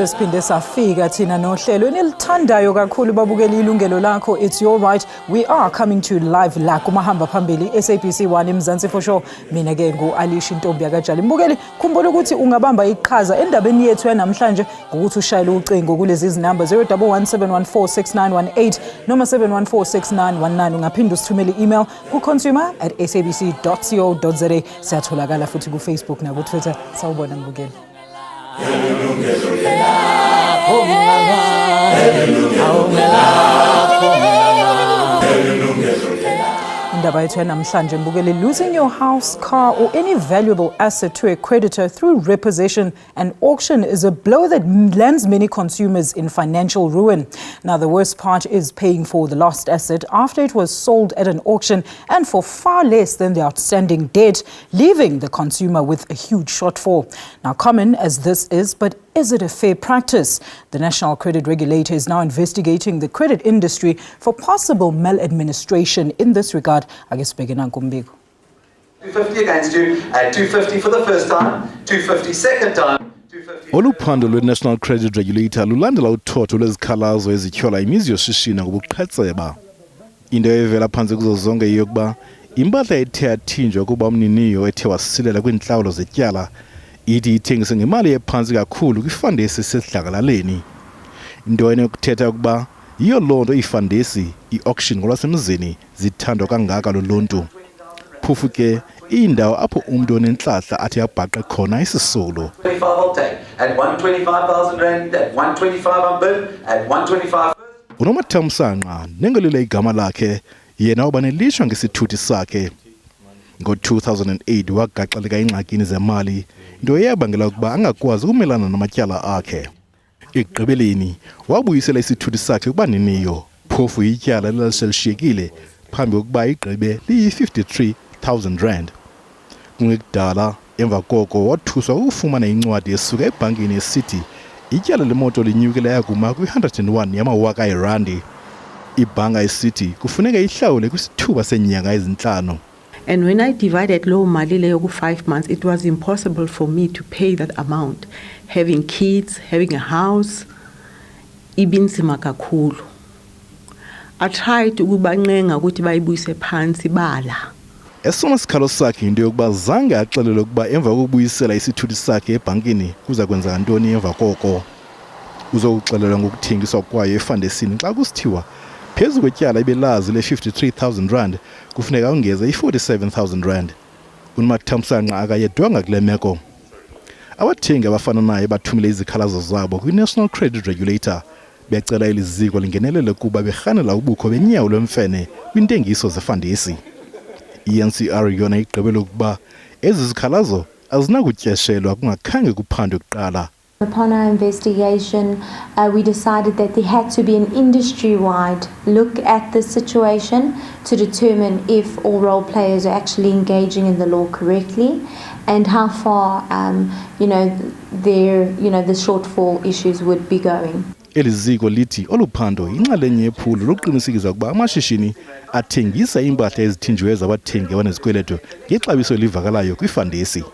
sesiphinde safika thina nohlelo enilithandayo kakhulu babukela Yilungelo Lakho. It's your right. We are coming to live la kumahamba phambili SABC 1 eMzansi for sure. Mina ke nguAlisha Intombi yakajali. Mbukeli khumbula ukuthi ungabamba iqhaza endabeni yethu namhlanje ngokuthi ushayele ucingo kulezi zinamba 0117146918 noma 71469119. Ungaphinda usithumele email ku consumer@sabc.co.za. Siyatholakala futhi ku Facebook na ku Twitter. Sawubona mbukeli. Indaba yethu namhlanje mbukeli, losing your house, car or any valuable asset to a creditor through repossession and auction is a blow that lands many consumers in financial ruin. Now the worst part is paying for the lost asset after it was sold at an auction and for far less than the outstanding debt, leaving the consumer with a huge shortfall. Now common as this is, but is it a fair practice? The National Credit Regulator is now investigating the credit industry for possible maladministration in this regard. I guess beginning Kumbiko. 250 against you, 250 for the first time, 250 second time. Oluphando lwe-National Credit Regulator lulandela uthotho lwezikhalazo ezityhola imizi yoshishina ngobuqhetseba. Into evela phantsi kuzo zonke yokuba impahla ethe yathinjwa kuba umniniyo ethe wasilela kwiintlawulo zetyala ithi ithengise ngemali ephantsi kakhulu kwifandesi esedlakalaleni. Into enokuthetha ukuba yiyo loo nto iifandesi, i-auction ngolwasemzini zithandwa kangaka luluntu. Phofu ke indawo apho umntu onentlahla athi abhaqe khona isisulu. 25 I'll take. At 125,000 rand, at 125 I'm bid, at 125. Unomathamsanqa nengelile igama lakhe yena uba nelishwa ngesithuthi sakhe. Ngo-2008 wagaxeleka ingxakini zemali, into eyabangela ukuba angakwazi ukumelana namatyala akhe. Ekugqibeleni wabuyisela isithuthi sakhe kubaniniyo, phofu ityala laliselishiyekile phambi kokuba igqibe liyi-53,000 rand. Kungekudala emva koko wathuswa ukufumana incwadi esuka ebhankini esithi ityala lemoto linyukile yakuma kwi-101 yamawaka eerandi. Ibhanka esithi kufuneka ihlawule kwisithuba senyanga ezintlanu. And when I divided low mali leyo ku 5 months, it was impossible for me to pay that amount. Having kids, having a house, ibinzima kakhulu. I tried ukubancenga ukuthi bayibuyise phansi bala. Esona sikhalo sakhe into yokuba zange axelele ukuba emva kokubuyisela isithuthi sakhe ebhankini kuza kwenza ntoni emva koko. Uzokuxelela ngokuthengiswa kwayo efandesini xa kusithiwa phezu kwetyala ibelazi le-53,000 rand kufuneka ongeze i-47,000 rand. Unomathamsanqa akayedwanga kule meko. Abathengi abafana naye bathumele izikhalazo zabo kwi-National Credit Regulator becela iliziko lingenelele kuba berhanela ubukho benyawo lwemfene kwintengiso zefandesi. I-NCR yona igqibele ukuba ezi zikhalazo azinakutyeshelwa kungakhange kuphandwe kuqala. Upon our investigation, we decided that there had to be an industry-wide look at the situation to determine if all role players are actually engaging in the law correctly and how far, the shortfall issues would be going. Eliziko lithi oluphando inxalenye yephulo lokuqinisekisa ukuba amashishini athengisa impahla ezithinjiweyo zabathengi abanezikweleto ngexabiso elivakalayo kwifandesi.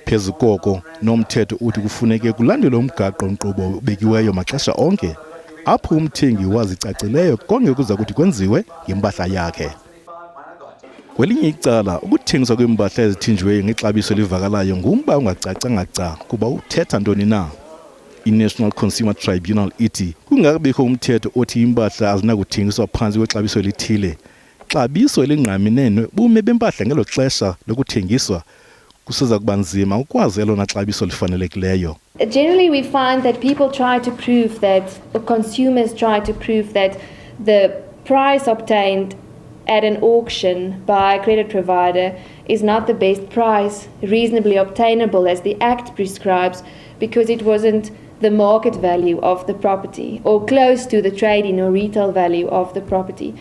Phezu koko nomthetho uthi kufuneke kulandelwe umgaqo-nkqubo obekiweyo maxesha onke apho umthengi wazicacileyo konke kuza kuthi kwenziwe ngempahla yakhe. Kwelinye icala ukuthengiswa kwempahla ezithinjiweyo ngexabiso elivakalayo ngumba ungacacanga ca kuba uthetha ntoni na. I-National Consumer Tribunal ithi kungakabikho umthetho othi impahla azinakuthengiswa phantsi kwexabiso elithile. Xabiso elingqamene bume bempahla ngelo xesha lokuthengiswa kusiza kuba nzima ukwazi elona xabiso lifanelekileyo. Generally we find that people try to prove that, or consumers try to prove that the price obtained at an auction by a credit provider is not the best price reasonably obtainable as the Act prescribes because it wasn't the market value of the property or close to the trading or retail value of the property.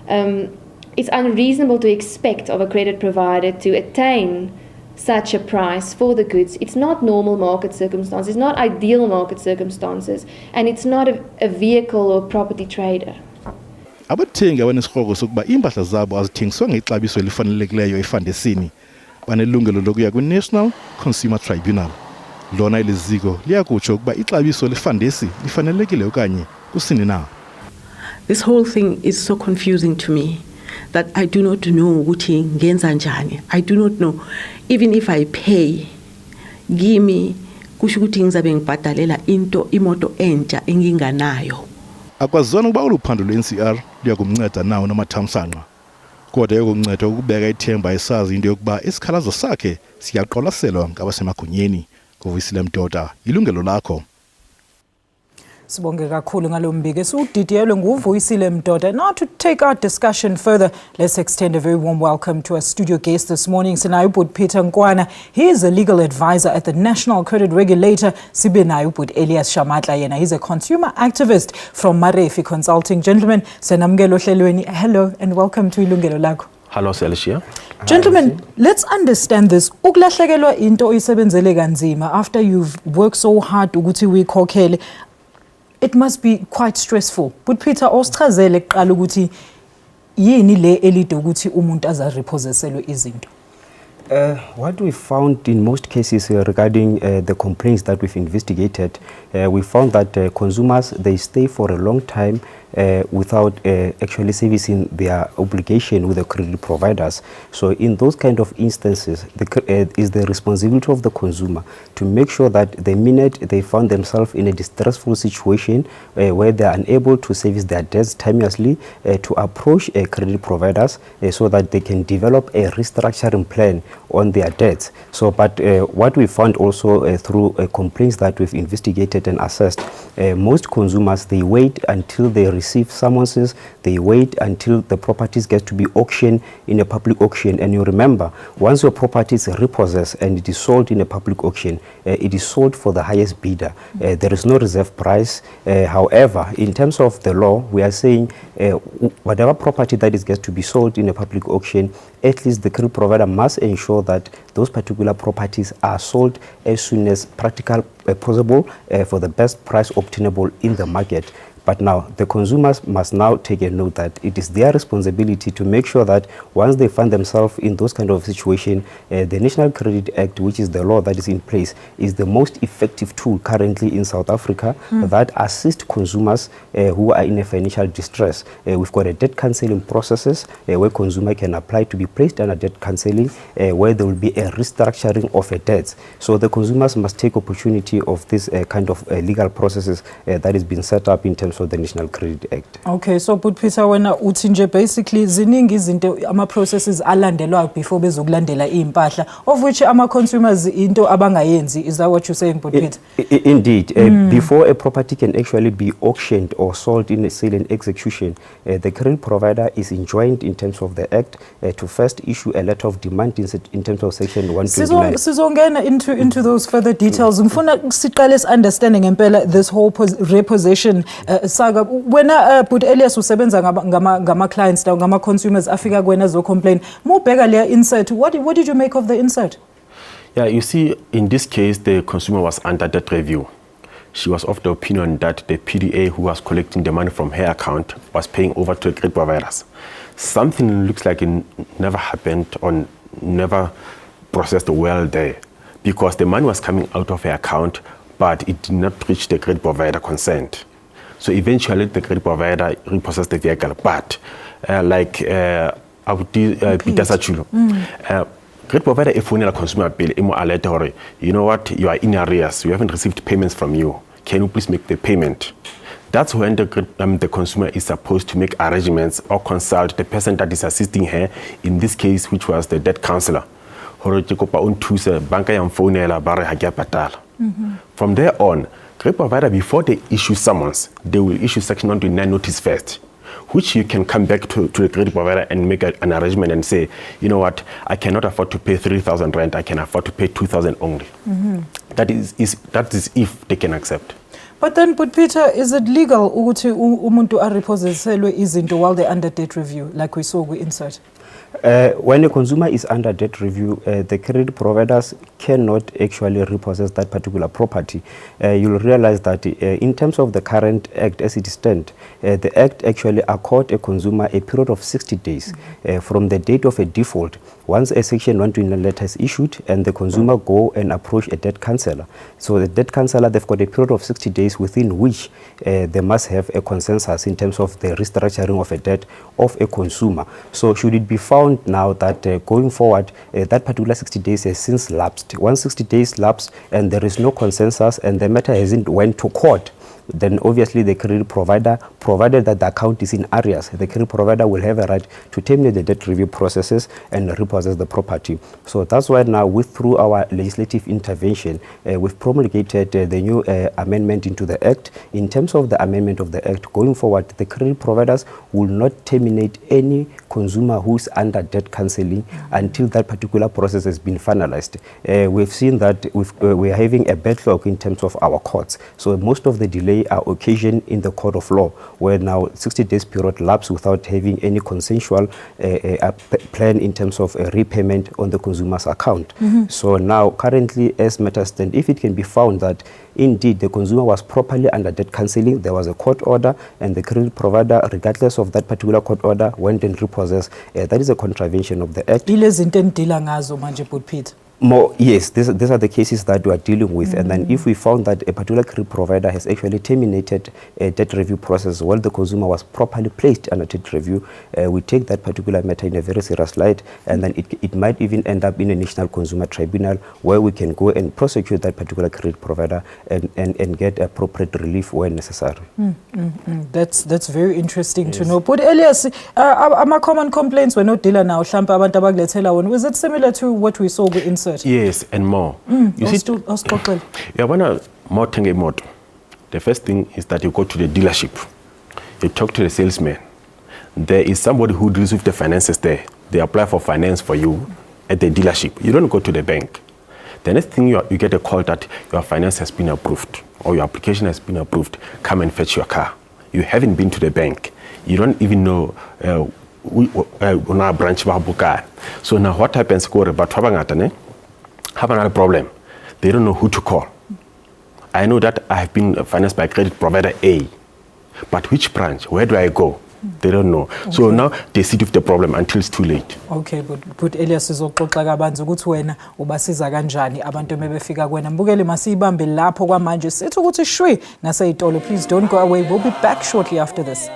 It's unreasonable to expect of a credit provider to attain such a price for the goods. It's not normal market circumstances, it's not ideal market circumstances, and it's not a vehicle or property trader. Abathengi abanesikroko sokuba impahla zabo azithengiswa ngexabiso elifanelekileyo efandesini banelungelo lokuya kwi-National Consumer Tribunal. Lona iliziko liyakutsho ukuba ixabiso lefandesi lifanelekile okanye kusini na. This whole thing is so confusing to me that I do not know ukuthi ngenza njani. I do not know. Even if I pay, give me kusho ukuthi ngizabe ngibhadalela imoto entsha enginganayo. Akwazona ukuba uluphando lwe-NCR liyakumnceda nawo nomathamsanqa. Kodwa yokunceda ukubeka ithemba esazi into yokuba isikhalazo sakhe siyaqwalaselwa ngabasemagunyeni. Ngovisile Mdoda, Yilungelo Lakho. Sibonge kakhulu ngalo mbiko esudidiyelwe nguvuyisile Mdoda. Now to take our discussion further, let's extend a very warm welcome to our studio guest this morning, Sinayo Peter Nkwana. He is a legal advisor at the National Credit Regulator. Sibenayo Elias Shamatla yena. He's a consumer activist from Marefi Consulting. Gentlemen, Senamgelo Hlelweni, hello and welcome to Yilungelo Lakho. Hello, Celestia. Gentlemen, let's understand this. Ukulahlekelwa into oyisebenzele kanzima after you've worked so hard ukuthi uyikhokhele. It must be quite stressful. But Peter, osichazele kuqala ukuthi yini le elide ukuthi umuntu azarepossesselwe izinto. What we found in most cases regarding the complaints that we've investigated, we found that consumers, they stay for a long time without actually servicing their obligation with the credit providers. So in those kind of instances, is the responsibility of the consumer to make sure that the minute they found themselves in a distressful situation where they are unable to service their debts timeously, to approach credit providers so that they can develop a restructuring plan on their debts. So, but what we found also through complaints that we've investigated and assessed, most consumers, they wait until they receive summonses, they wait until the properties get to be auctioned in a public auction. And you remember, once your property is repossessed and it is sold in a public auction, it is sold for the highest bidder. There is no reserve price. However, in terms of the law, we are saying whatever property that is gets to be sold in a public auction, at least the credit provider must ensure that those particular properties are sold as soon as practical possible for the best price obtainable in the market. But now, the consumers must now take a note that it is their responsibility to make sure that once they find themselves in those kind of situation, the National Credit Act, which is the law that is in place, is the most effective tool currently in South Africa that assists consumers who are in a financial distress. We've got a debt cancelling processes where consumer can apply to be placed under debt cancelling, where there will be a restructuring of a debt. So the consumers must take opportunity of this kind of legal processes that is being set up in terms of the National Credit Act. Okay, so but Peter, wena uthi nje basically ziningi izinto ama processes alandelwa before bezokulandela impahla, of which ama consumers into abangayenzi. Is that what you're saying, but Peter? Indeed, before a property can actually be auctioned or sold in a sale and execution, the credit provider is enjoined in terms of the act to first issue a letter of demand in terms of section 129. Sizongena into those further details. Ngifuna siqale understanding ngempela this whole repossession saga. Wena but Elias usebenza ngama clients down ngama consumers afika kwena zo complain. Mubheka leya insert. What did you make of the insert? Yeah, you see, in this case, the consumer was under debt review. She was of the opinion that the PDA who was collecting the money from her account was paying over to the credit providers. Something looks like it never happened or never processed well there, because the money was coming out of her account, but it did not reach the credit provider consent. So eventually the credit provider repossessed the vehicle. But like Peter Sachulo, credit provider if we need a consumer bill, alert, you know what, you are in arrears, you haven't received payments from you. Can you please make the payment? That's when the consumer is supposed to make arrangements or consult the person that is assisting her, in this case, which was the debt counselor. From there on, credit provider, before they issue summons, they will issue section 129 notice first, which you can come back to the credit provider and make an arrangement and say, you know what, I cannot afford to pay 3,000 rent, I can afford to pay 2,000 only. That is if they can accept. But then, but Peter, is it legal ukuthi umuntu arepossesselwe izinto while they're under debt review, like we saw with insert? When a consumer is under debt review, the credit providers cannot actually repossess that particular property. You'll realize that in terms of the current Act as it stands, the Act actually accords a consumer a period of 60 days from the date of a default. Once a Section 129 letter is issued and the consumer go and approach a debt counselor. So the debt counselor, they've got a period of 60 days within which they must have a consensus in terms of the restructuring of a debt of a consumer. So should it be found now that going forward, that particular 60 days has since lapsed. Once 60 days lapse and there is no consensus and the matter hasn't went to court, then obviously the credit provider, provided that the account is in arrears, the credit provider will have a right to terminate the debt review processes and repossess the property. So that's why now, through our legislative intervention, we've promulgated the new amendment into the Act. In terms of the amendment of the Act, going forward, the credit providers will not terminate any consumer who's under debt counseling until that particular process has been finalized. We've seen that we're having a backlog in terms of our courts. So most of the delay are occasioned in the court of law, where now 60 days period lapse without having any consensual plan in terms of a repayment on the consumer's account. So now currently, as matters stand, if it can be found that indeed the consumer was properly under debt counseling, there was a court order, and the credit provider, regardless of that particular court order, went and repossessed, that is a contravention of the Act. Yes, these are the cases that we are dealing with. And then if we found that a particular credit provider has actually terminated a debt review process while the consumer was properly placed under debt review, we take that particular matter in a very serious light, and then it might even end up in a National Consumer Tribunal where we can go and prosecute that particular credit provider and get appropriate relief where necessary. That's very interesting to know. But Elias, our common complaints were not dealing now. Was it similar to what we saw in Yes, and more. You see, the first thing is that you go to the dealership, you talk to the salesman. There is somebody who deals with the finances there. They apply for finance for you at the dealership. You don't go to the bank. The next thing you get a call that your finance has been approved or your application has been approved. Come and fetch your car. You haven't been to the bank. You don't even know on our branch. So now what happens? Have another problem. They don't know who to call. I know that I have been financed by credit provider A, but which branch? Where do I go? They don't know. Okay. So now they sit with the problem until it's too late. Okay, but Elias sizoxoxa kabanzi ukuthi wena ubasiza kanjani abantu mebefika kuwena. Mbukeli masibambe lapho kwamanje sithi ukuthi shwi naseyitolo. Please don't go away. We'll be back shortly after this.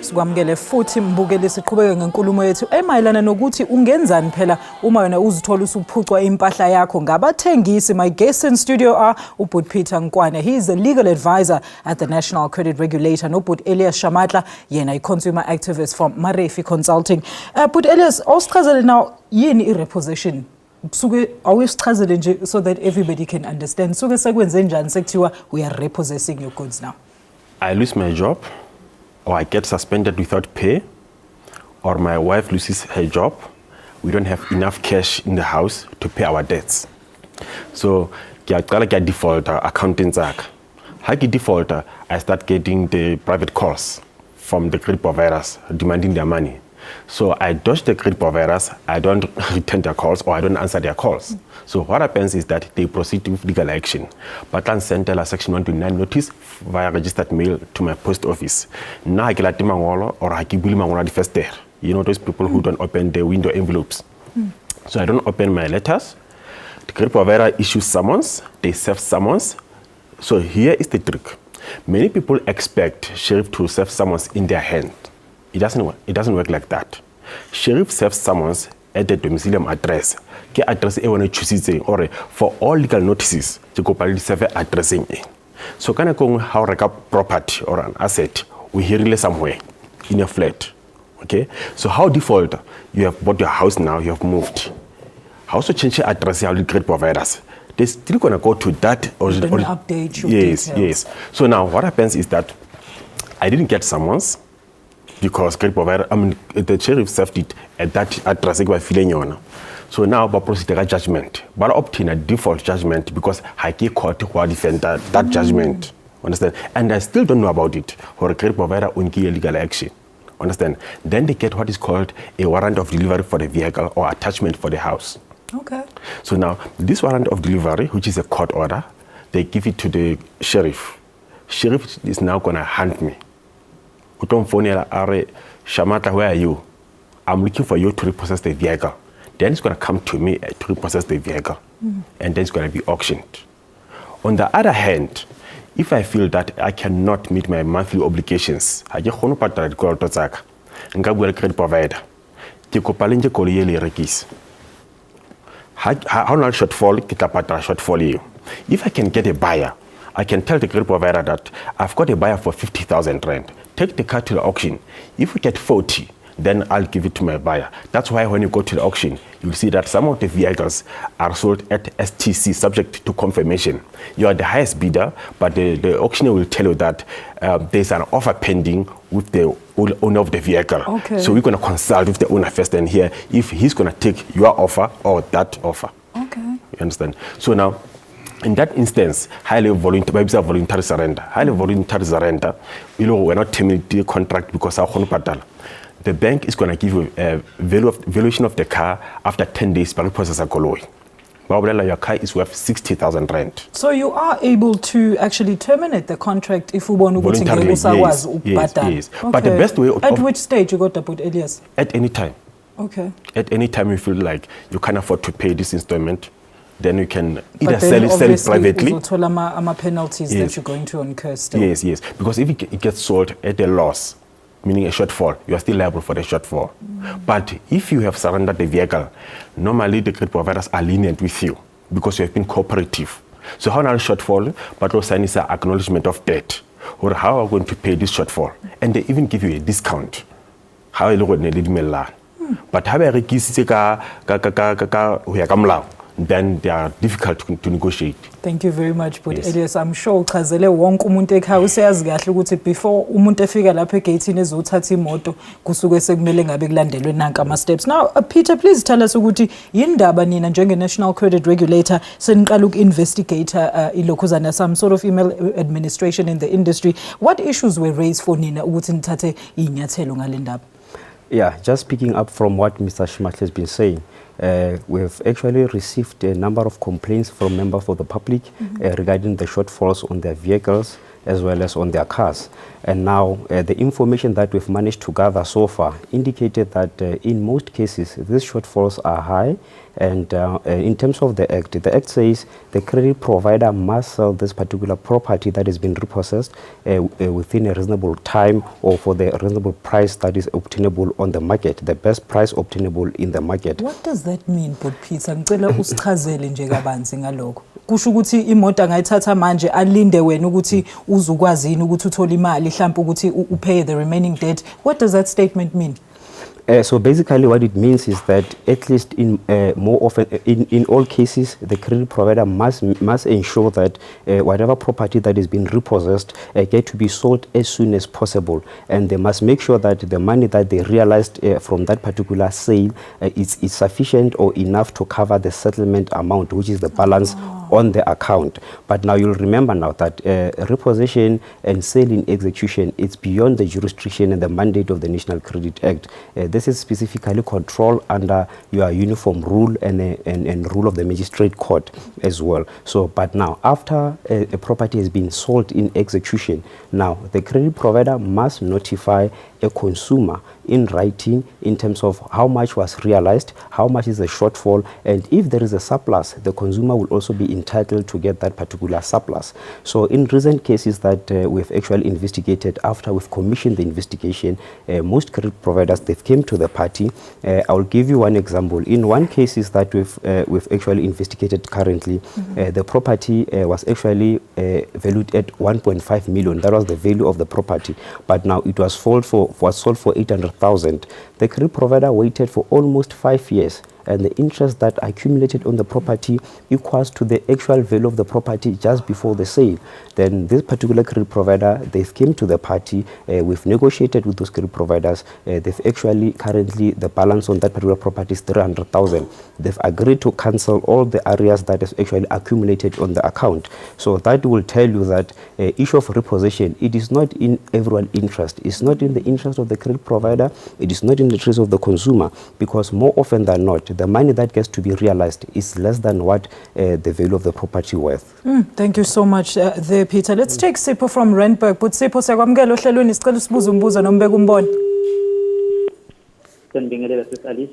Sikwamukele futhi mbukeli siqhubeke ngenkulumo yethu emayelana nokuthi ungenzani phela uma wena uzithola usuphucwa impahla yakho ngabathengisi. My guests in studio are uBut Peter Nkwane. He is a legal advisor at the National Credit Regulator. NoBut Elias Shamatla, yena consumer activist from Marefi Consulting. But Elias, awusichazele now yini i-repossession? Suke awusichazele nje so that everybody can understand. Suke sekwenze njani sekuthiwa we are repossessing your goods now? I lose my job, or I get suspended without pay, or my wife loses her job. We don't have enough cash in the house to pay our debts. So, I default accountants. How I default, I start getting the private calls from the credit providers demanding their money. So I dodge the credit providers, I don't return their calls or I don't answer their calls. So what happens is that they proceed with legal action. But I send a Section 129 notice via registered mail to my post office. Now I get a mangolo or I keep the first there. You know those people who don't open the window envelopes. So I don't open my letters. The credit provider issues summons, they serve summons. So here is the trick. Many people expect sheriff to serve summons in their hand. It doesn't work like that. Sheriff serves summons at the domicilium address. The address or for all legal notices, the corporate serve addressing. So can I go how reka property or an asset we hear somewhere in your flat. Okay? So how default? You have bought your house now, you have moved. How to change your address how the credit providers? They're still gonna go to that or update your yes, details. Yes. So now what happens is that I didn't get summons because credit provider, the sheriff served it at that address. So now I proceed a judgment, but I obtain a default judgment because I can't court to defend that judgment. Understand? And I still don't know about it. For a credit provider, we need legal action. Understand? Then they get what is called a warrant of delivery for the vehicle or attachment for the house. Okay. So now, this warrant of delivery, which is a court order, they give it to the sheriff. Sheriff is now going to hunt me. Shamata, where are you? I'm looking for you to repossess the vehicle. Then it's going to come to me to repossess the vehicle. And then it's going to be auctioned. On the other hand, if I feel that I cannot meet my monthly obligations, I just want to pay the credit provider. How not shortfall? If I can get a buyer, I can tell the credit provider that I've got a buyer for 50,000 rand. Take the car to the auction. If we get 40, then I'll give it to my buyer. That's why when you go to the auction, you'll see that some of the vehicles are sold at STC, subject to confirmation. You are the highest bidder, but the auctioneer will tell you that there's an offer pending with the owner of the vehicle. Okay. So we're going to consult with the owner first and hear if he's going to take your offer or that offer. Okay. You understand? So now, in that instance, highly voluntary surrender. Highly voluntary surrender, we're not terminating the contract because the bank is going to give you a valuation of the car after 10 days. Your car is worth 60,000 rand. So you are able to actually terminate the contract if we want to voluntarily, yes. Okay. But the best way at which stage you got to put Elias? At any time. Okay. At any time you feel like you can't afford to pay this installment, then you can either sell it privately. Penalties that you're going to incur still. Yes. Because if it gets sold at a loss, meaning a shortfall, you are still liable for the shortfall. But if you have surrendered the vehicle, normally the credit providers are lenient with you because you have been cooperative. So how now shortfall, but also is an acknowledgement of debt, or how are we going to pay this shortfall? And they even give you a discount. How are you going to but how then they are difficult to negotiate. Thank you very much, but Yes. Elias, I'm sure uchazele wonke umuntu ekhaya useyazi kahle ukuthi before umuntu efika lapha egate ezothatha imoto kusuke sekumele ngabe kulandelwe nanka ama steps. Now, Peter, please tell us ukuthi yindaba nina njenge National Credit Regulator seniqala uku-investigate ilokhuzana some sort of email administration in the industry. What issues were raised for nina ukuthi nithathe inyathelo ngale ndaba? Yeah, just picking up from what Mr. Schmatl has been saying, we've actually received a number of complaints from members of the public regarding the shortfalls on their vehicles as well as on their cars. And now the information that we've managed to gather so far indicated that in most cases these shortfalls are high. And in terms of the Act says the credit provider must sell this particular property that has been repossessed within a reasonable time or for the reasonable price that is obtainable on the market, the best price obtainable in the market. What does that mean, but Peter? Ngicela usichazele nje kabanzi ngalokho. Kusho ukuthi imoto angayithatha manje alinde wena ukuthi uzukwazi yini ukuthi uthole imali mhlawumbe ukuthi upay the remaining debt. What does that statement mean? So basically what it means is that at least in more often in all cases the credit provider must ensure that whatever property that is being repossessed get to be sold as soon as possible, and they must make sure that the money that they realized from that particular sale is sufficient or enough to cover the settlement amount, which is the balance on the account. But now you'll remember now that repossession and sale in execution, it's beyond the jurisdiction and the mandate of the National Credit Act. This is specifically controlled under your uniform rule and rule of the magistrate court as well. So, but now after a property has been sold in execution, now the credit provider must notify a consumer in writing in terms of how much was realized, how much is the shortfall, and if there is a surplus, the consumer will also be entitled to get that particular surplus. So in recent cases that we've actually investigated, after we've commissioned the investigation, most credit providers, they've came to the party. I'll give you one example. In one case is that we've actually investigated currently, the property was actually valued at 1.5 million. That was the value of the property, but now it was sold for 800,000. The credit provider waited for almost 5 years and the interest that accumulated on the property equals to the actual value of the property just before the sale, then this particular credit provider, they came to the party, we've negotiated with those credit providers, they've actually currently the balance on that particular property is 300,000. They've agreed to cancel all the areas that is actually accumulated on the account. So that will tell you that issue of repossession, it is not in everyone's interest. It's not in the interest of the credit provider. It is not in the interest of the consumer, because more often than not, the money that gets to be realized is less than what the value of the property worth. Thank you so much there, Peter. Let's take Sipho from Randburg. But Sipho, siyakwamukela ohlelweni, sicela sibuze umbuzo noma ubeke umbono.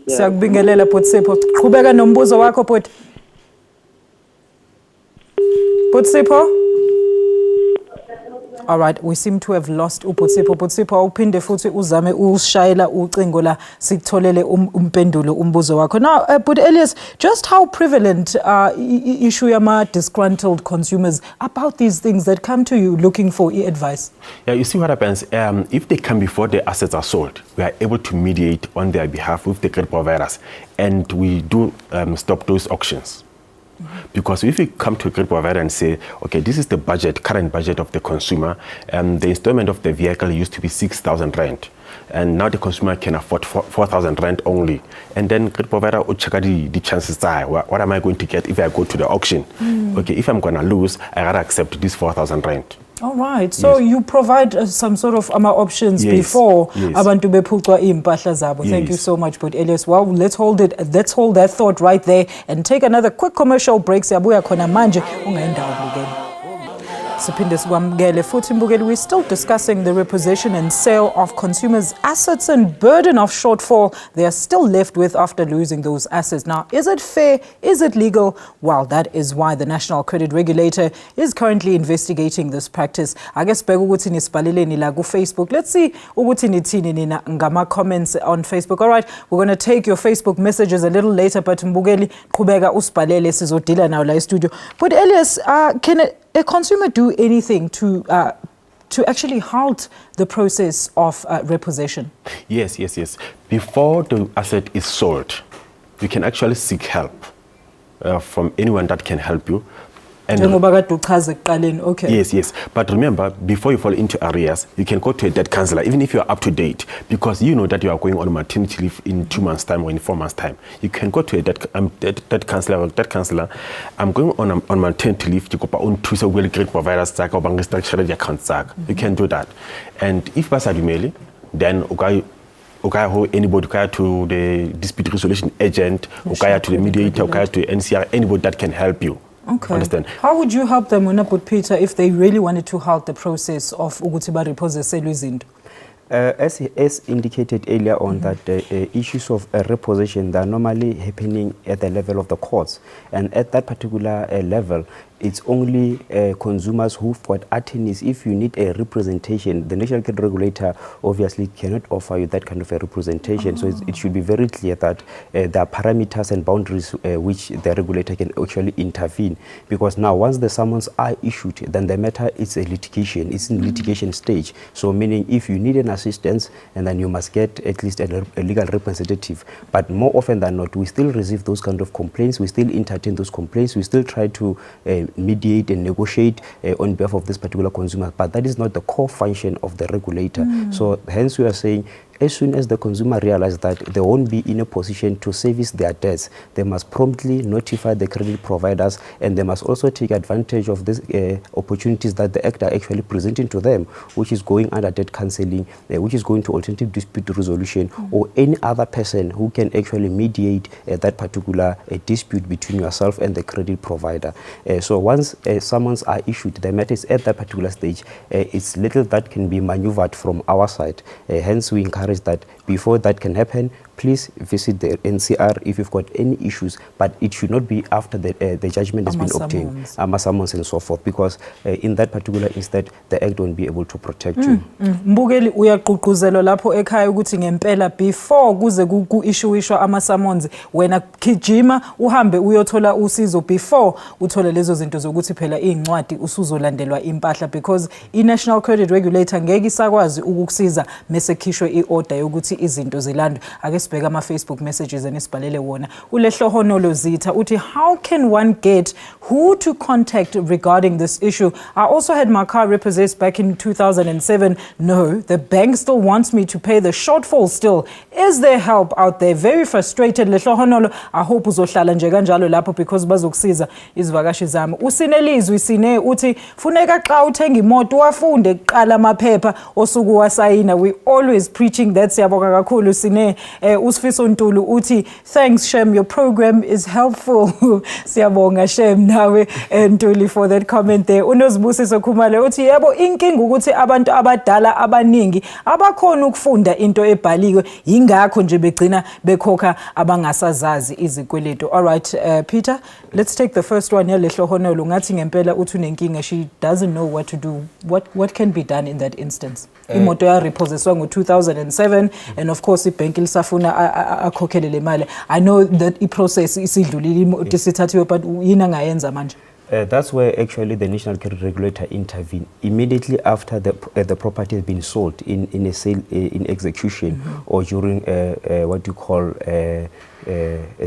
Siyakubingelela but Sipho. Qhubeka nombuzo wakho but. But Sipho? All right, we seem to have lost uPutsipo. Putsipo uphinde futhi uzame ushayela ucingo la sikutholele umpendulo umbuzo wakho. Now, but Elias, just how prevalent issue yama disgruntled consumers about these things that come to you looking for advice? Yeah, you see what happens. If they come before the assets are sold, we are able to mediate on their behalf with the credit providers, and we do stop those auctions. Because if you come to a credit provider and say, okay, this is the budget, current budget of the consumer, the installment of the vehicle used to be 6,000 rand, and now the consumer can afford 4,000 rand only, and then credit provider will check the chances are, what am I going to get if I go to the auction? Okay, if I'm going to lose, I gotta accept this 4,000 rand. All right, so you provide some sort of options before abantu bephucwa impahla zabo. Thank you so much, but Elias. Well, let's hold that thought right there and take another quick commercial break. Siyabuya khona manje ungayindawo bukela. Siphinde sikwamukele futhi mbukeli, we're still discussing the repossession and sale of consumers' assets and burden of shortfall they are still left with after losing those assets. Now, is it fair? Is it legal? Well, that is why the National Credit Regulator is currently investigating this practice. I guess bheka ukuthi nisibhaleleni la ku Facebook. Let's see ukuthi nithini nina ngama comments on Facebook. All right, we're going to take your Facebook messages a little later, but mbukeli qhubeka usibhalele sizodila nawo la studio. But Elias, can a consumer do anything to actually halt the process of repossession? Yes. Before the asset is sold, you can actually seek help from anyone that can help you. Okay. Yes. But remember, before you fall into arrears, you can go to a debt counselor, even if you are up to date, because you know that you are going on maternity leave in 2 months' time or in 4 months' time. You can go to a debt counselor. I'm going on maternity leave. You can do that. And if Basadumeli, then anybody to the dispute resolution agent, to the mediator, to NCR, anybody that can help you. Okay. Understand? How would you help them, Peter, if they really wanted to halt the process of Ugutiba repossession? As indicated earlier on, that issues of repossession, they are normally happening at the level of the courts, and at that particular level, it's only consumers who've got attorneys. If you need a representation, the National Credit Regulator obviously cannot offer you that kind of a representation. So it should be very clear that there are parameters and boundaries which the regulator can actually intervene. Because now, once the summons are issued, then the matter is a litigation. It's in litigation stage. So meaning, if you need an assistance, and then you must get at least a legal representative. But more often than not, we still receive those kind of complaints. We still entertain those complaints. We still try to mediate and negotiate on behalf of this particular consumer, but that is not the core function of the regulator. So hence we are saying, as soon as the consumer realizes that they won't be in a position to service their debts, they must promptly notify the credit providers, and they must also take advantage of these opportunities that the Act are actually presenting to them, which is going under debt counseling, which is going to alternative dispute resolution, or any other person who can actually mediate that particular dispute between yourself and the credit provider. So once summons are issued, the matter is at that particular stage, it's little that can be maneuvered from our side. Hence we encourage that before that can happen, please visit the NCR if you've got any issues, but it should not be after the judgment has been obtained, summons and so forth, because in that particular instance, the Act won't be able to protect you. Mbukeli uyaqhuquzelo lapho ekhaya ukuthi ngempela before kuze ku-issuishwa ama-summons wena kijima uhambe uyothola usizo before uthole lezo zinto zokuthi phela iy'ncwadi usuzolandelwa impahla, because i-National Credit Regulator ngeke isakwazi ukukusiza mese khishwe i-order i-order yokuthi izinto zilandwe. Ake sibheke ama-Facebook messages enisibhalele wona. uLehlohonolo Zitha uthi, how can one get who to contact regarding this issue? I also had my car repossessed back in 2007. No, the bank still wants me to pay the shortfall still. Is there help out there? Very frustrated, Lehlohonolo. I hope uzohlala nje kanjalo lapho because bazokusiza izivakashi zami. Usinelizwi sine uthi funeka xa uthenga imoto wafunde kuqala amaphepha osuku wasayina. We always preaching that. Siyabonga kakhulu sine. Usifiso Ntulu uthi, thanks Shem, your program is helpful. Siyabonga Shem nawe Ntuli for that comment there. Unosibusiso Khumalo uthi yebo inkinga ukuthi abantu abadala abaningi abakhona ukufunda into ebhaliwe ingakho nje begcina bekhokha abangasazazi izikweletu. All right, Peter, let's take the first one here. Lehlohonolo ngathi ngempela uthi unenkinga, she doesn't know what to do. What can be done in that instance? Imoto ya repossesswa ngo-2007 and of course ibank lisafuna akhokhele le mali. I know that i-process isidlulile imoto isithathiwe, but yini angayenza manje? That's where actually the National Credit Regulator intervened immediately after the property has been sold in a sale in execution or during what you call a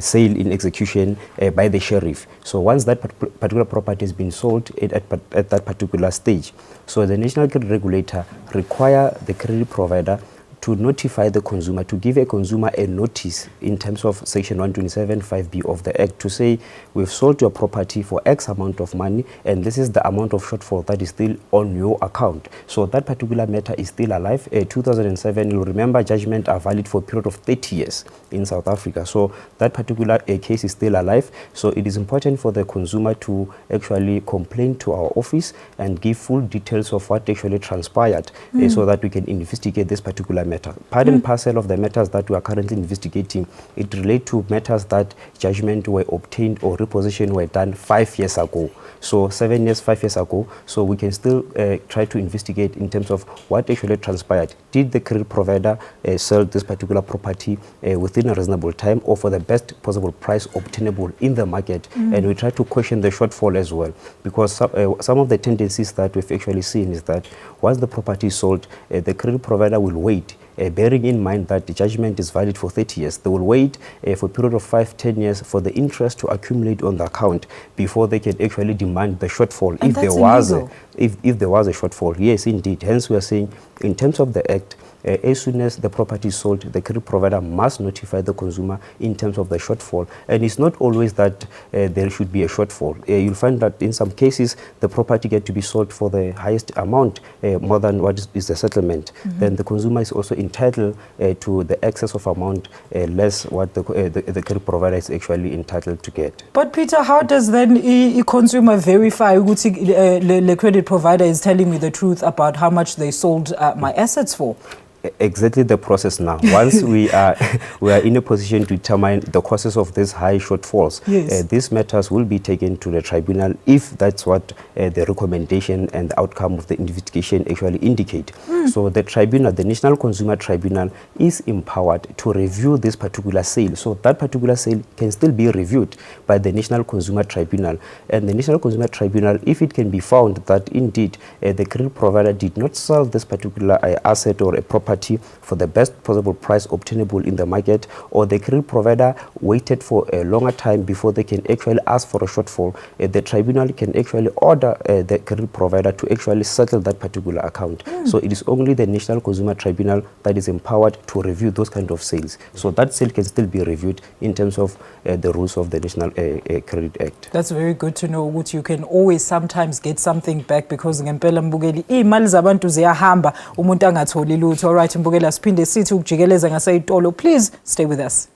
sale in execution by the sheriff. So once that particular property has been sold at that particular stage, so the National Credit Regulator require the credit provider to notify the consumer, to give a consumer a notice in terms of section 127(5)(b) of the Act to say, we've sold your property for X amount of money and this is the amount of shortfall that is still on your account. So that particular matter is still alive. 2007, you'll remember, judgment are valid for a period of 30 years in South Africa. So that particular case is still alive. So it is important for the consumer to actually complain to our office and give full details of what actually transpired so that we can investigate this particular matter. Part and parcel of the matters that we are currently investigating, it relates to matters that judgment were obtained or repossession were done 5 years ago. So 7 years, 5 years ago. So we can still try to investigate in terms of what actually transpired. Did the credit provider sell this particular property within a reasonable time or for the best possible price obtainable in the market? And we try to question the shortfall as well, because some of the tendencies that we've actually seen is that once the property is sold, the credit provider will wait. Bearing in mind that the judgment is valid for 30 years. They will wait for a period of 5-10 years for the interest to accumulate on the account before they can actually demand the shortfall. And if there was a shortfall. Yes, indeed. Hence we are saying in terms of the Act, as soon as the property is sold, the credit provider must notify the consumer in terms of the shortfall. And it's not always that there should be a shortfall. You'll find that in some cases, the property gets to be sold for the highest amount, more than what is the settlement. Then the consumer is also entitled to the excess of amount less what the credit provider is actually entitled to get. But Peter, how does then a consumer verify the credit provider is telling me the truth about how much they sold my assets for? Exactly the process now. Once we are in a position to determine the causes of these high shortfalls, yes, these matters will be taken to the tribunal if that's what the recommendation and the outcome of the investigation actually indicate. So the tribunal, the National Consumer Tribunal, is empowered to review this particular sale. So that particular sale can still be reviewed by the National Consumer Tribunal. And the National Consumer Tribunal, if it can be found that indeed the credit provider did not sell this particular asset or a property for the best possible price obtainable in the market, or the credit provider waited for a longer time before they can actually ask for a shortfall, the tribunal can actually order the credit provider to actually settle that particular account. So it is only the National Consumer Tribunal that is empowered to review those kind of sales. So that sale can still be reviewed in terms of the rules of the National Credit Act. That's very good to know, ukuthi you can always sometimes get something back, because ngempela mbukeli imali zabantu ziyahamba umuntu angatholi lutho. All right, mbukela siphinde sithi ukujikeleza ngaseyitolo. Please stay with us.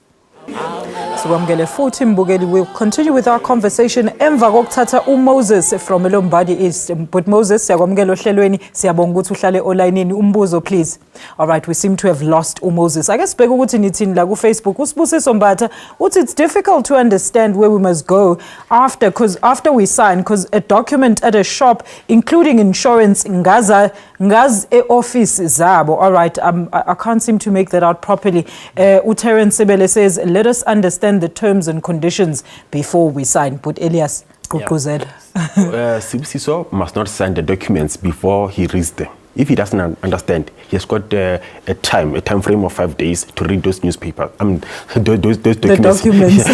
Sikwamukele futhi mbukeli. We'll continue with our conversation emva kokuthatha uMoses from Lombard East. But Moses, siyakwamukela ohlelweni, siyabonga ukuthi uhlale online. Umbuzo please. All right, we seem to have lost uMoses. I guess bheka ukuthi nithini la ku Facebook. Usibusiso Mbatha uthi it's difficult to understand where we must go after we sign, because a document at a shop including insurance ngaz e-office zabo. All right, I can't seem to make that out properly. Terence Sibele says, let us understand the terms and conditions before we sign. But Elias Kukuzel. SABC must not sign the documents before he reads them. If he doesn't understand, he has got a time frame of 5 days to read those newspapers. I mean, those documents. The documents.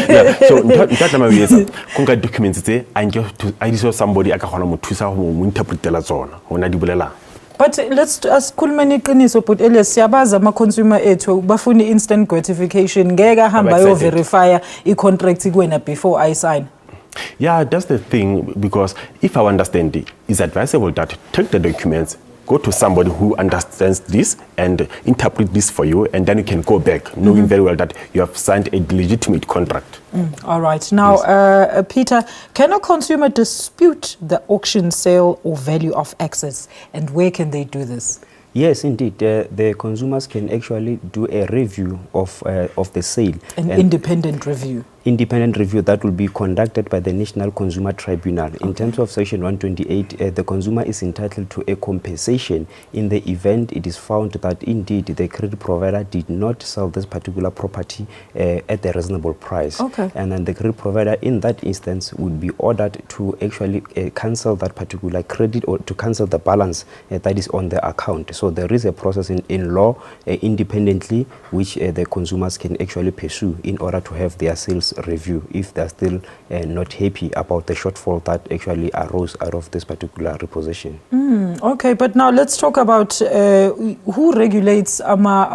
yeah. So that time we have documents. I saw somebody I can interpret the zone. But let's ask kulmeni qiniso but Elias siyabaza ama consumer ethu bafuna instant gratification ngeke ahamba yo verify I-contract kuwena before I sign. Yeah, that's the thing, because if I understand it, it's advisable that take the documents, go to somebody who understands this and interpret this for you, and then you can go back knowing very well that you have signed a legitimate contract. All right. Now, yes. Peter, can a consumer dispute the auction sale or value of access, and where can they do this? Yes, indeed. The consumers can actually do a review of the sale. An independent review. Independent review that will be conducted by the National Consumer Tribunal. In terms of Section 128, the consumer is entitled to a compensation in the event it is found that indeed the credit provider did not sell this particular property at a reasonable price. Okay. And then the credit provider in that instance would be ordered to actually cancel that particular credit or to cancel the balance that is on the account. So there is a process in law independently which the consumers can actually pursue in order to have their sales review if they're still not happy about the shortfall that actually arose out of this particular repossession. Okay, but now let's talk about who regulates ama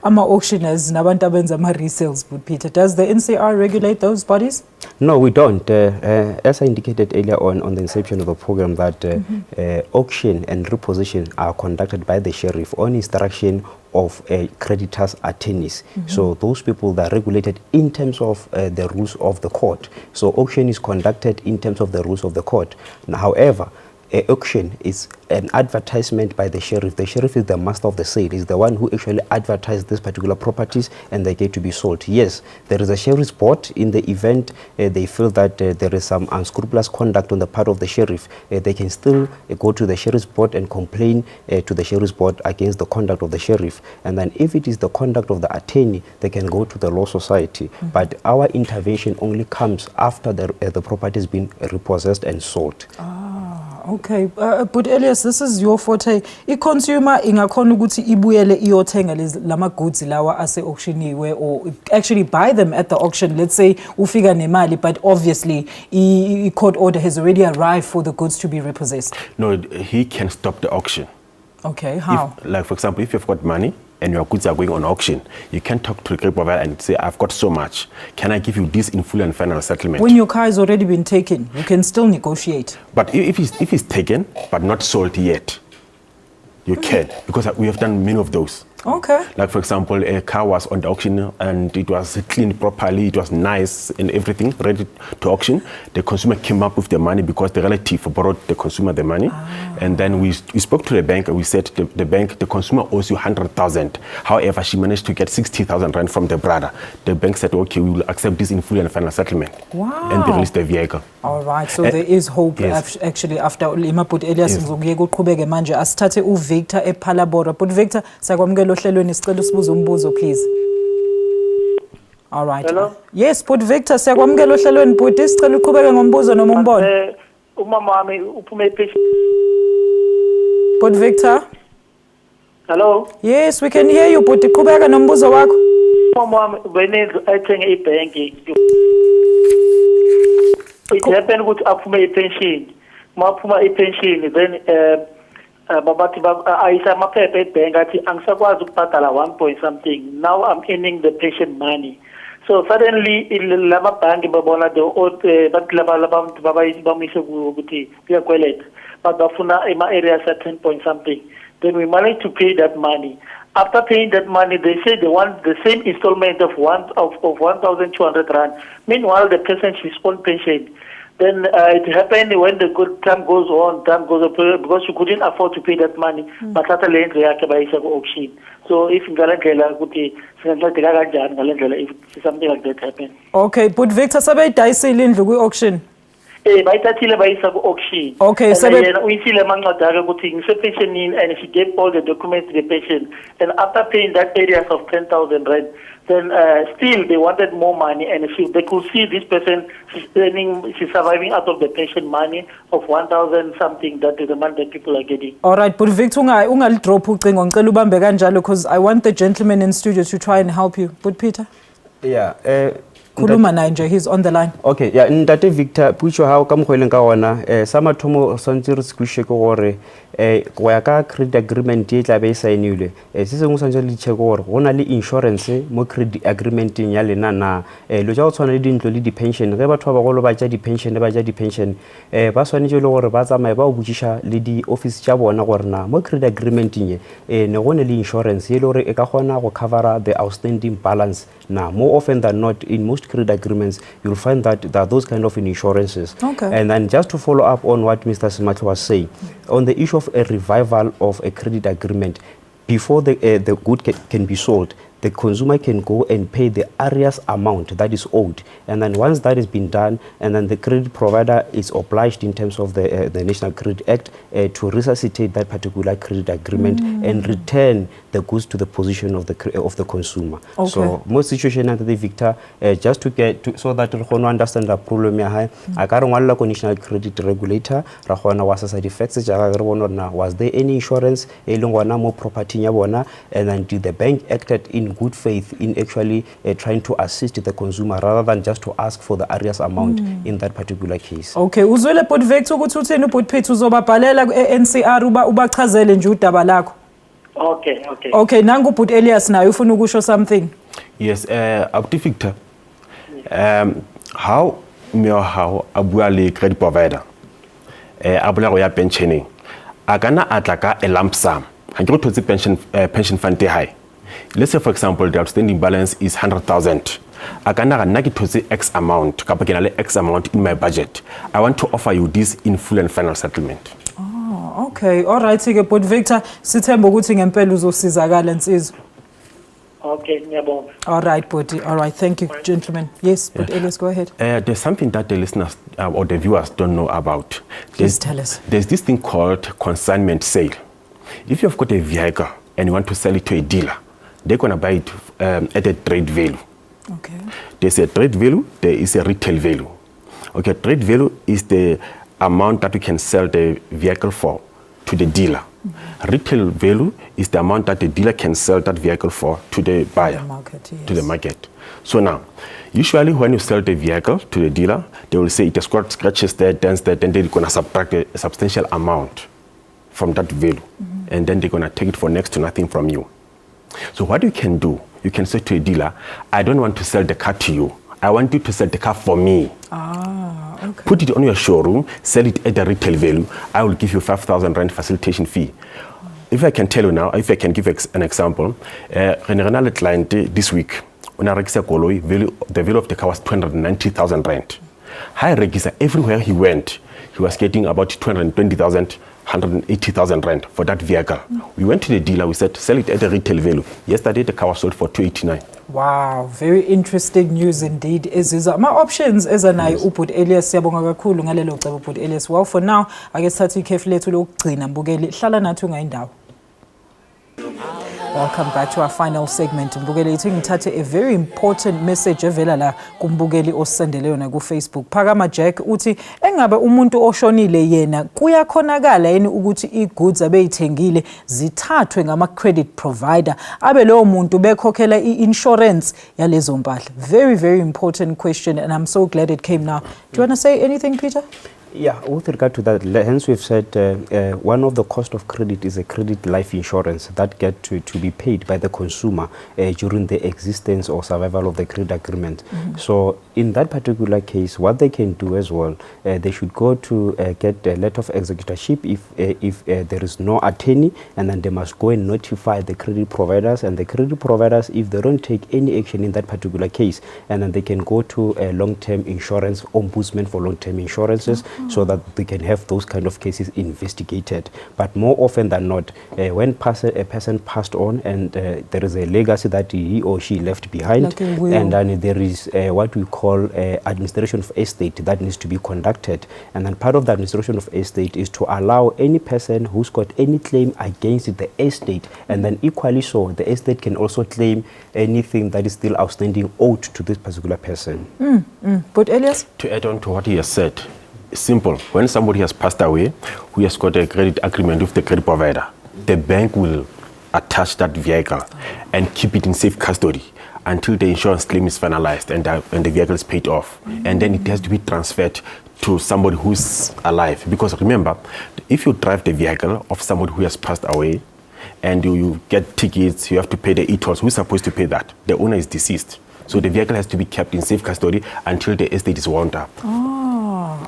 auctioners nabantu abenza ama resales. Peter, does the NCR regulate those bodies? No, we don't. As I indicated earlier on the inception of the program, that auction and repossession are conducted by the sheriff on instruction of creditors' attorneys. So those people that are regulated in terms of the rules of the court. So auction is conducted in terms of the rules of the court. Now, however, auction is an advertisement by the sheriff. The sheriff is the master of the sale. Is the one who actually advertised these particular properties and they get to be sold. Yes, there is a sheriff's board. In the event they feel that there is some unscrupulous conduct on the part of the sheriff, they can still go to the sheriff's board and complain to the sheriff's board against the conduct of the sheriff. And then if it is the conduct of the attorney, they can go to the law society. But our intervention only comes after the property has been repossessed and sold. Okay, but Elias, this is your forte. I-consumer ingakhona ukuthi ibuyele iyothenga lama goods lawa ase auctioniwe or actually buy them at the auction. Let's say ufika nemali, but obviously court order has already arrived for the goods to be repossessed. No, he can stop the auction. Okay, how? Like for example, if you've got money and your goods are going on auction, you can talk to the credit provider and say, I've got so much. Can I give you this in full and final settlement? When your car has already been taken, you can still negotiate. But if it's taken but not sold yet, you can, because we have done many of those. Okay. Like for example, a car was on the auction and it was cleaned properly, it was nice and everything, ready to auction. The consumer came up with the money because the relative borrowed the consumer the money. And then we spoke to the bank and we said to the bank, the consumer owes you 100,000. However, she managed to get 60,000 rand from the brother. The bank said, okay, we will accept this in full and final settlement. Wow. And they released the vehicle. All right, so there is hope. Yes. Actually after Limaput Elias ngizokuyeka uqhubeke manje asithathe uVictor ePhalabora. But Victor, sakwamukela ohlelweni sicela usibuze umbuzo please. All right. Hello? Yes, but Victor, sakwamukela ohlelweni but sicela uqhubeke ngombuzo noma umbono. Umama wami uphume ipheshi. But Victor? Hello? Yes, we can hear you, but uqhubeka nombuzo wakho. Umama wami benenza ayithenge ibhenki. It happened ukuthi aphume ipension. Maphuma ipension then babathi ayisa amaphepha ebhenki athi angisakwazi ukubhadala 1 point something. Now I'm earning the pension money. So suddenly lama banki babona bathi labantu bamise ukuthi kuyakweleta but bafuna ema areas at 10 point something. Then we managed to pay that money. After paying that money, they say they want the same installment of 1,200 rand. Meanwhile, the person she's on pension. Then it happened when the good time goes on, because she couldn't afford to pay that money. But after the auction. So if something like that happens. Okay, but Victor, sabe idayisile indlu kwi auction. bayithathile bayisa ku-auction. Okay, and so yena uyisile emancwadakhe ukuthi ngise-pensionini, and she gave all the documents to the pension. And after paying that arrears of 10,000 rand, then still they wanted more money, and they could see this person, she's surviving out of the pension money of 1,000 something, that is the money that people are getting. All right, but Victor, ungalidrop ucingo ngicela ubambe kanjalo because I want the gentleman in studio to try and help you. But Peter? Yeah. Khuluma naye nje, he's on the line. Okay, yeah, ntate Victor, pucho hao ka mkhweleng ka ona, sama thomo santse re squishe ko gore go ya ka credit agreement e tla be sainilwe. Se sengwe santse le check gore gona le insurance mo credit agreement ya lena na. Lo ja go tshwana le dintlo le di pension, ge batho ba bagolo ba ja di pension ba swanetse le gore ba tsamaye ba o botšiša le di office tša bona gore na mo credit agreement ye ne gone le insurance ye le gore e ka kgona go cover the outstanding balance. Now, more often than not, in most credit agreements, you'll find that there are those kind of insurances. Okay. And then just to follow up on what Mr. Simatlo was saying, on the issue of a revival of a credit agreement, before the good can be sold, the consumer can go and pay the arrears amount that is owed. And then once that has been done, and then the credit provider is obliged in terms of the National Credit Act to resuscitate that particular credit agreement and return the goods to the position of the consumer. Okay. So most situations under the Victor, just to get to, so that we can understand the problem here, I can't want the National Credit Regulator, was there any insurance, more property, and then did the bank acted in good faith in actually trying to assist the consumer rather than just to ask for the arrears amount in that particular case. Okay, uzwele but Victor ukuthi uthini ubut Peter uzobabhalela NCR ubachazele nje udaba lakho. Okay. Okay, nangu but Elias naye ufuna ukusho something. Yes, Abdi Victor. How abua le credit provider abula go ya pensioning akana atlaka a lump sum hangiro thotse pension fund high. Let's say for example the outstanding balance is 100,000. Akana ga nna ke thotse X amount kapa ke na le X amount in my budget. I want to offer you this in full and final settlement. Oh, okay. All right, ke but Victor sithemba ukuthi ngempela uzosizakala nsizwa. Okay, ngiyabonga. All right, Buddy. All right, thank you, gentlemen. Yes, but Elias, go ahead. There's something that the listeners or the viewers don't know about. Please tell us. There's this thing called consignment sale. If you've got a vehicle and you want to sell it to a dealer, they're going to buy it at a trade value. Okay. There's a trade value, there is a retail value. Okay, trade value is the amount that we can sell the vehicle for to the dealer. Retail value is the amount that the dealer can sell that vehicle for to the buyer, to the market. So now, usually when you sell the vehicle to the dealer, they will say it has got scratches there, dents there, then they're going to subtract a substantial amount from that value. And then they're going to take it for next to nothing from you. So what you can do, you can say to a dealer, I don't want to sell the car to you. I want you to sell the car for me. Okay. Put it on your showroom, sell it at the retail value. I will give you 5,000 rand facilitation fee. If I can tell you now, if I can give an example, a client this week, the value of the car was 290,000 rand. High register, everywhere he went, he was getting about 220,000, 180,000 rand for that vehicle. We went to the dealer, we said, sell it at the retail value. Yesterday, the car was sold for 289. Wow, very interesting news indeed. My options is an uput Elias siyabonga kakhulu ngalelo cebo uput Elias. Well, for now, I guess thathi ikhefu lethu lokugcina mbukeli hlala nathi ungaindawo. Welcome back to our final segment. Mbukeli ithi ngithathe a very important message evela la kumbukeli osendele yona ku Facebook. Phakama Jack uthi engabe umuntu oshonile yena kuyakhonakala yini ukuthi igoods abeyithengile zithathwe ngama credit provider abe lo muntu bekhokhela iinsurance yalezo mpahla. Very important question and I'm so glad it came now. Do you want to say anything, Peter? Yeah, with regard to that, hence we've said one of the cost of credit is a credit life insurance that get to be paid by the consumer during the existence or survival of the credit agreement. So in that particular case, what they can do as well, they should go to get a letter of executorship if there is no attorney, and then they must go and notify the credit providers, and the credit providers, if they don't take any action in that particular case, and then they can go to a long-term insurance ombudsman for long-term insurances. so that they can have those kind of cases investigated. But more often than not, when a person passed on and there is a legacy that he or she left behind, Like a will. and then there is what we call administration of estate that needs to be conducted. And then part of the administration of estate is to allow any person who's got any claim against the estate, and then equally so, the estate can also claim anything that is still outstanding owed to this particular person. But Elias? To add on to what he has said, it's simple. When somebody has passed away, who has got a credit agreement with the credit provider, the bank will attach that vehicle and keep it in safe custody until the insurance claim is finalized and the vehicle is paid off. And then it has to be transferred to somebody who's alive. Because remember, if you drive the vehicle of somebody who has passed away and you get tickets, you have to pay the e-tolls, who's supposed to pay that? The owner is deceased. So the vehicle has to be kept in safe custody until the estate is wound up.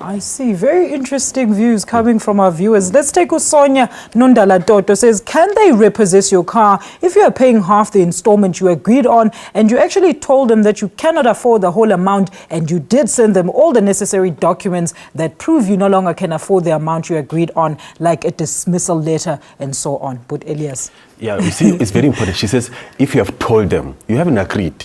I see. Very interesting views coming from our viewers. Let's take Usonia Nondala Toto says, can they repossess your car if you are paying half the installment you agreed on and you actually told them that you cannot afford the whole amount and you did send them all the necessary documents that prove you no longer can afford the amount you agreed on, like a dismissal letter and so on? But Elias. Yeah, you see, it's very important. She says, if you have told them, you haven't agreed.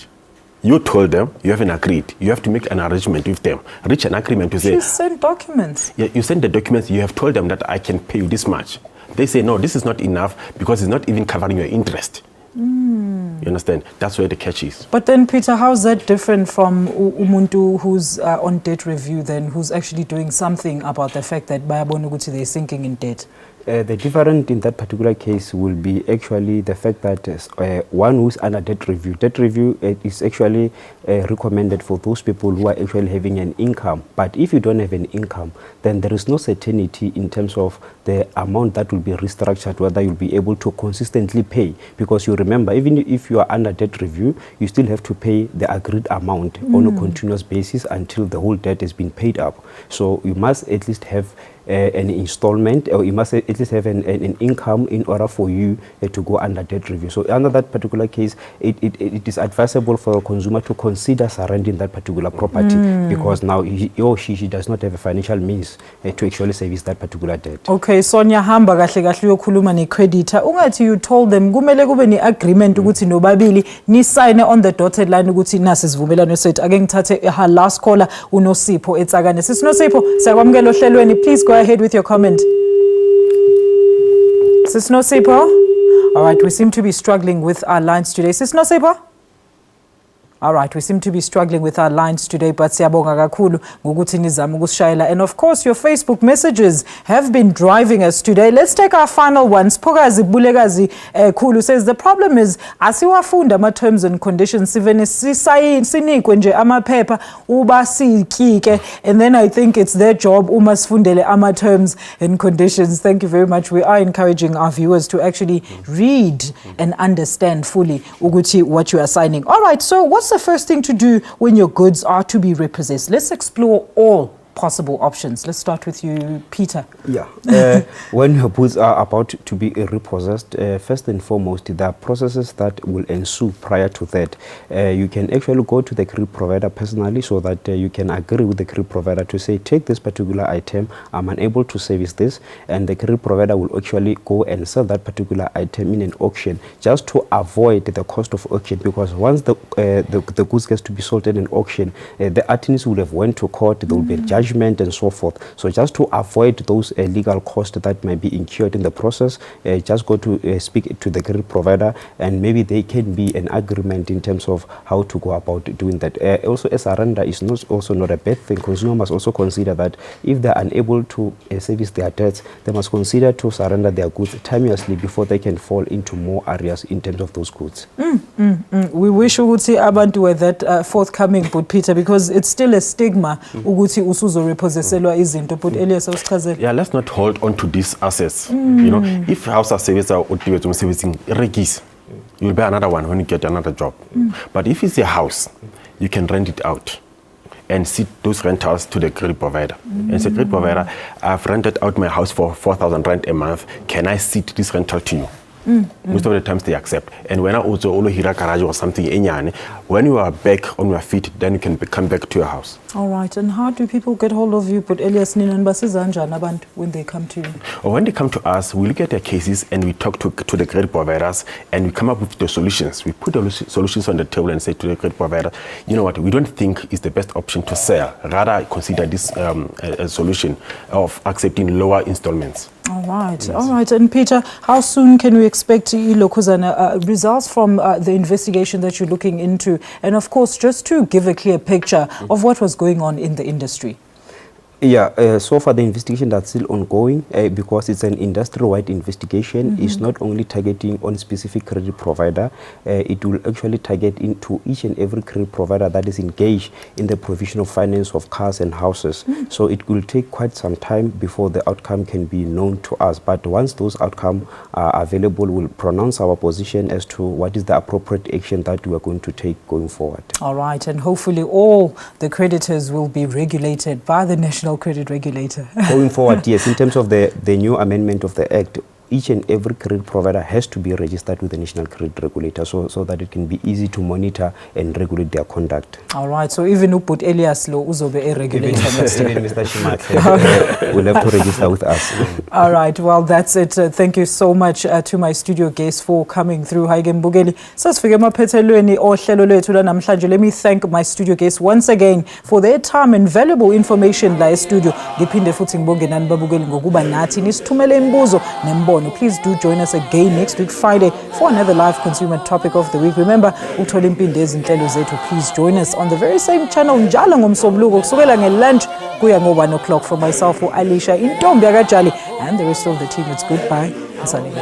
You told them, you haven't agreed. You have to make an arrangement with them. Reach an agreement to say... You sent documents. Yeah, you send the documents, you have told them that I can pay you this much. They say, no, this is not enough because it's not even covering your interest. You understand? That's where the catch is. But then, Peter, how's that different from Umuntu who's on debt review then, who's actually doing something about the fact that Bayabonuguti, they're sinking in debt? The difference in that particular case will be actually the fact that one who's under debt review is actually recommended for those people who are actually having an income. But if you don't have an income, then there is no certainty in terms of the amount that will be restructured, whether you'll be able to consistently pay. Because you remember, even if you are under debt review, you still have to pay the agreed amount on a continuous basis until the whole debt has been paid up. So you must at least have an installment, or you must at least have an income in order for you to go under debt review. So under that particular case, it is advisable for a consumer to consider surrendering that particular property because now he or she does not have a financial means to actually service that particular debt. Okay, Sonia hamba kahle kahle uyokhuluma ne-creditor. Ungathi you told them kumele kube ne-agreement ukuthi nobabili ni sign on the dotted line ukuthi nasi sivumelano sethu. Ake ngithathe her last caller uNosipho eTsakane. Sisinosipho, siyakwamukela ohlelweni. Please go ahead with your comment. Sisinosipho? All right, we seem to be struggling with our lines today. Sisinosipho? All right, we seem to be struggling with our lines today, but siyabonga kakhulu ngokuthi nizama ukusishayela. And of course, your Facebook messages have been driving us today. Let's take our final ones. Pokazi Bulekazi Kulu says, the problem is, asiwafunda ama terms and conditions, sivene sinikwe nje amaphepha uba sikike, and then I think it's their job uma sifundele ama terms and conditions. Thank you very much. We are encouraging our viewers to actually read and understand fully ukuthi what you are signing. All right, so what's the first thing to do when your goods are to be repossessed? Let's explore all possible options. Let's start with you, Peter. Yeah. When your goods are about to be repossessed, first and foremost, there are processes that will ensue prior to that. You can actually go to the credit provider personally so that you can agree with the credit provider to say, take this particular item, I'm unable to service this, and the credit provider will actually go and sell that particular item in an auction just to avoid the cost of auction, because once the goods gets to be sold in an auction, the attorneys will have went to court, there will be a judgment and so forth. So just to avoid those legal costs that might be incurred in the process, just go to speak to the credit provider, and maybe there can be an agreement in terms of how to go about doing that. Also, a surrender is also not a bad thing. Consumers must also consider that if they are unable to service their debts, they must consider to surrender their goods timeously before they can fall into more areas in terms of those goods. We wish ukuthi abantu were that forthcoming, but Peter, because it's still a stigma ukuthi usuzorepossesselwa izinto. But Elias awusichazele. Yeah, let's not hold on to these assets. You know, if house service or servicing regis, you'll buy another one when you get another job. But if it's a house, you can rent it out and sit those rentals to the credit provider. And say, credit provider, I've rented out my house for 4,000 rand a month. Can I sit this rental to you? Most of the times they accept. And when I also hira garage or something, when you are back on your feet, then you can come back to your house. All right. And how do people get hold of you? But Elias Ninan Basizanja when they come to you? When they come to us, we look at their cases and we talk to the credit providers and we come up with the solutions. We put the solutions on the table and say to the credit provider, you know what, we don't think is the best option to sell. Rather, consider this a solution of accepting lower installments. All right. Yes. All right. And Peter, how soon can we expect results from the investigation that you're looking into? And of course, just to give a clear picture of what was going on in the industry. Yeah, so far the investigation that's still ongoing because it's an industry-wide investigation. It's not only targeting on specific credit provider, it will actually target into each and every credit provider that is engaged in the provision of finance of cars and houses. So it will take quite some time before the outcome can be known to us. But once those outcomes are available, we'll pronounce our position as to what is the appropriate action that we are going to take going forward. All right, and hopefully all the creditors will be regulated by the National Credit Regulator. Going forward, yes, in terms of the new amendment of the Act, each and every credit provider has to be registered with the National Credit Regulator so that it can be easy to monitor and regulate their conduct. All right, so even Uput Elias Lo Uzobe a regulator next year. Mr. Shimak will have to register with us. All right, well, that's it. Thank you so much to my studio guests for coming through. Let me thank my studio guests once again for their time and valuable information la studio. Please do join us again next week Friday for another live consumer topic of the week. Remember, please join us on the very same channel njalo ngomsombuluko kusukela ngelunch kuya ngo-1 o'clock. From myself, Alicia Intombi Akajali, and the rest of the team, it's goodbye. Salute.